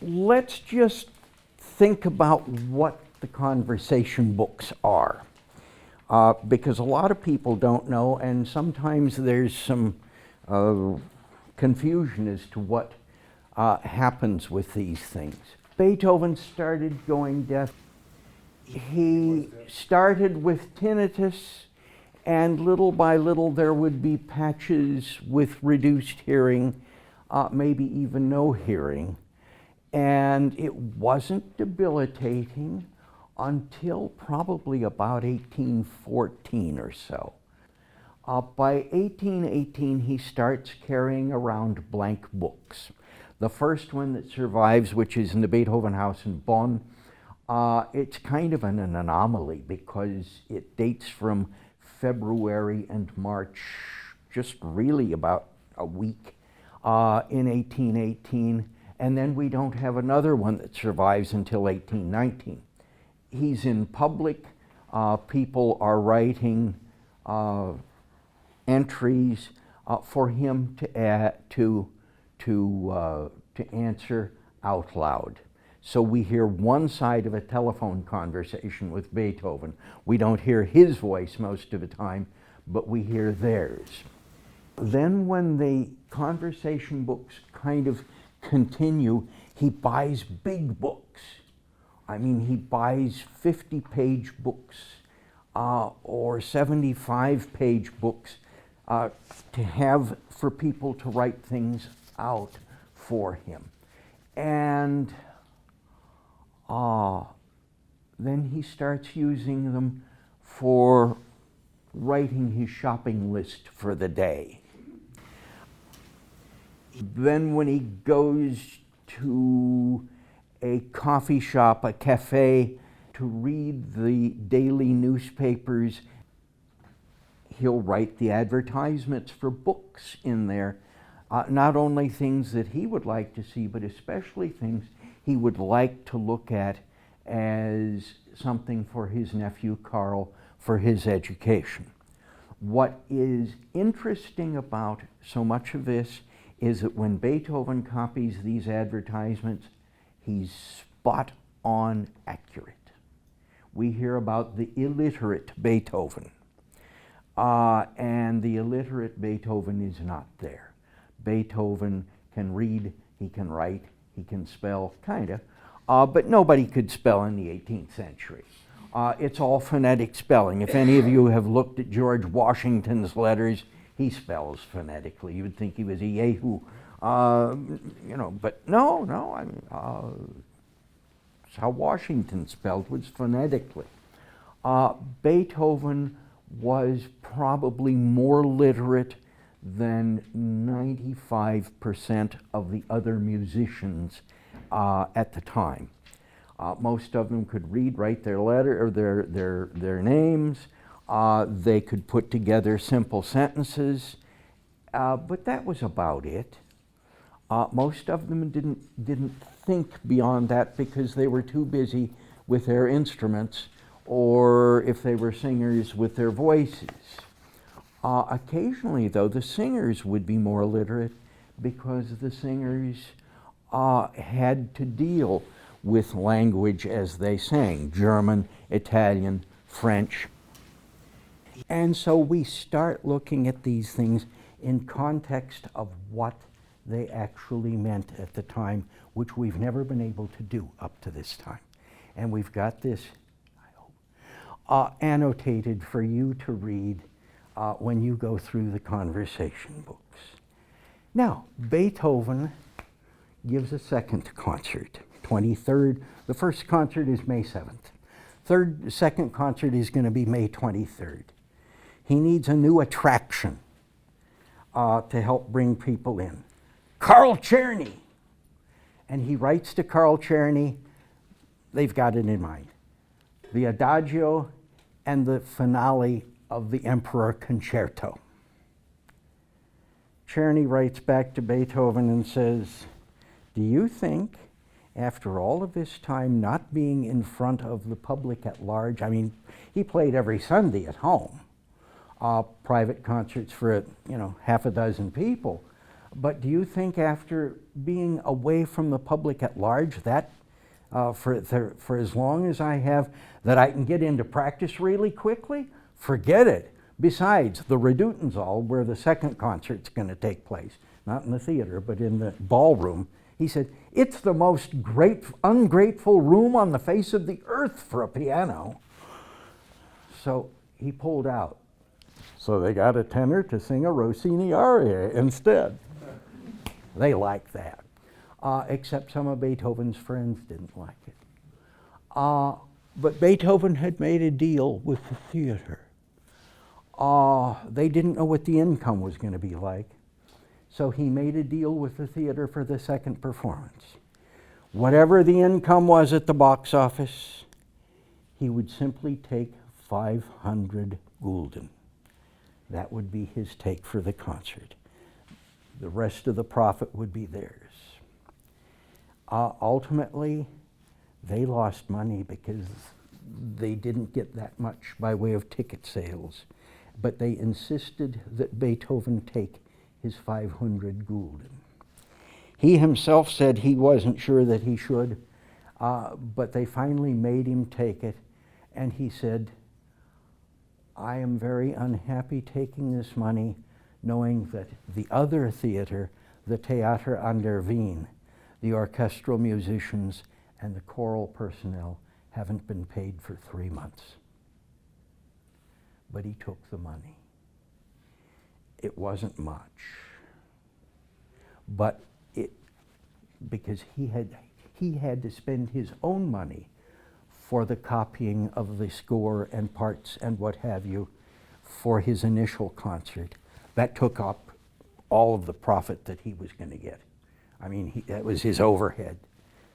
let's just think about what the conversation books are. Because a lot of people don't know, and sometimes there's some confusion as to what happens with these things. Beethoven started going deaf. He started with tinnitus, and little by little there would be patches with reduced hearing, maybe even no hearing. And it wasn't debilitating until probably about 1814 or so. By 1818, he starts carrying around blank books. The first one that survives, which is in the Beethoven house in Bonn, it's kind of an anomaly because it dates from February and March, just really about a week in 1818. And then we don't have another one that survives until 1819. He's in public. People are writing entries for him to answer out loud. So we hear one side of a telephone conversation with Beethoven. We don't hear his voice most of the time, but we hear theirs. Then when the conversation books kind of continue, he buys big books. I mean, he buys 50-page books or 75-page books to have for people to write things out for him. And then he starts using them for writing his shopping list for the day. Then when he goes to a coffee shop, a cafe, to read the daily newspapers, he'll write the advertisements for books in there. Not only things that he would like to see, but especially things he would like to look at as something for his nephew Carl for his education. What is interesting about so much of this is that when Beethoven copies these advertisements, he's spot on accurate. We hear about the illiterate Beethoven, and the illiterate Beethoven is not there. Beethoven can read, he can write, he can spell, kinda, but nobody could spell in the 18th century. It's all phonetic spelling. If any of you have looked at George Washington's letters, he spells phonetically. You would think he was a Yahoo, but no, I mean, it's how Washington spelled was phonetically. Beethoven was probably more literate than 95% of the other musicians at the time. Most of them could read, write their letter or their names. They could put together simple sentences, but that was about it. Most of them didn't think beyond that because they were too busy with their instruments, or if they were singers, with their voices. Occasionally, though, the singers would be more literate because the singers had to deal with language as they sang, German, Italian, French. And so we start looking at these things in context of what they actually meant at the time, which we've never been able to do up to this time. And we've got this, I hope, annotated for you to read when you go through the conversation books. Now, Beethoven gives a second concert, 23rd. The first concert is May 7th. Second concert is going to be May 23rd. He needs a new attraction to help bring people in. Carl Czerny. And he writes to Carl Czerny, they've got it in mind, the Adagio and the finale of the Emperor Concerto. Czerny writes back to Beethoven and says, do you think, after all of this time not being in front of the public at large, I mean, he played every Sunday at home, private concerts for, half a dozen people, But do you think after being away from the public at large, that for as long as I have, that I can get into practice really quickly? Forget it. Besides, the Redutensaal, where the second concert's going to take place, not in the theater, but in the ballroom, he said, it's the most ungrateful room on the face of the earth for a piano. So he pulled out. So they got a tenor to sing a Rossini aria instead. They liked that. Except some of Beethoven's friends didn't like it. But Beethoven had made a deal with the theater. They didn't know what the income was going to be like. So he made a deal with the theater for the second performance. Whatever the income was at the box office, he would simply take 500 gulden. That would be his take for the concert. The rest of the profit would be theirs. Ultimately, they lost money because they didn't get that much by way of ticket sales. But they insisted that Beethoven take his 500 gulden. He himself said he wasn't sure that he should, but they finally made him take it, and he said, I am very unhappy taking this money, knowing that the other theater, the Theater an der Wien, the orchestral musicians and the choral personnel haven't been paid for 3 months. But he took the money. It wasn't much, but because he had to spend his own money for the copying of the score and parts and what have you for his initial concert. That took up all of the profit that he was going to get. I mean, that was his overhead.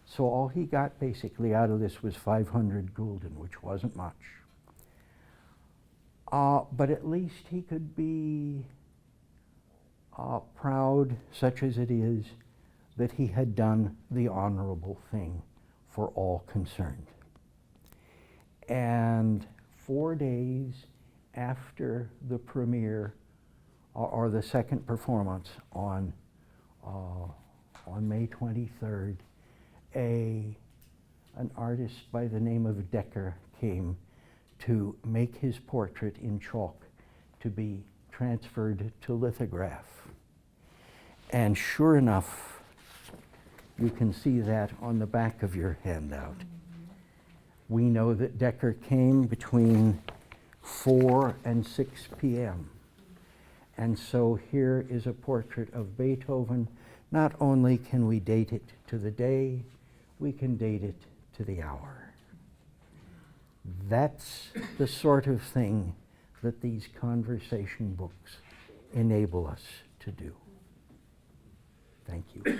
So all he got basically out of this was 500 gulden, which wasn't much. But at least he could be proud, such as it is, that he had done the honorable thing for all concerned. And 4 days after the premiere, or the second performance on May 23rd, an artist by the name of Decker came to make his portrait in chalk to be transferred to lithograph. And sure enough, you can see that on the back of your handout. We know that Decker came between 4 and 6 p.m. And so here is a portrait of Beethoven. Not only can we date it to the day, we can date it to the hour. That's the sort of thing that these conversation books enable us to do. Thank you.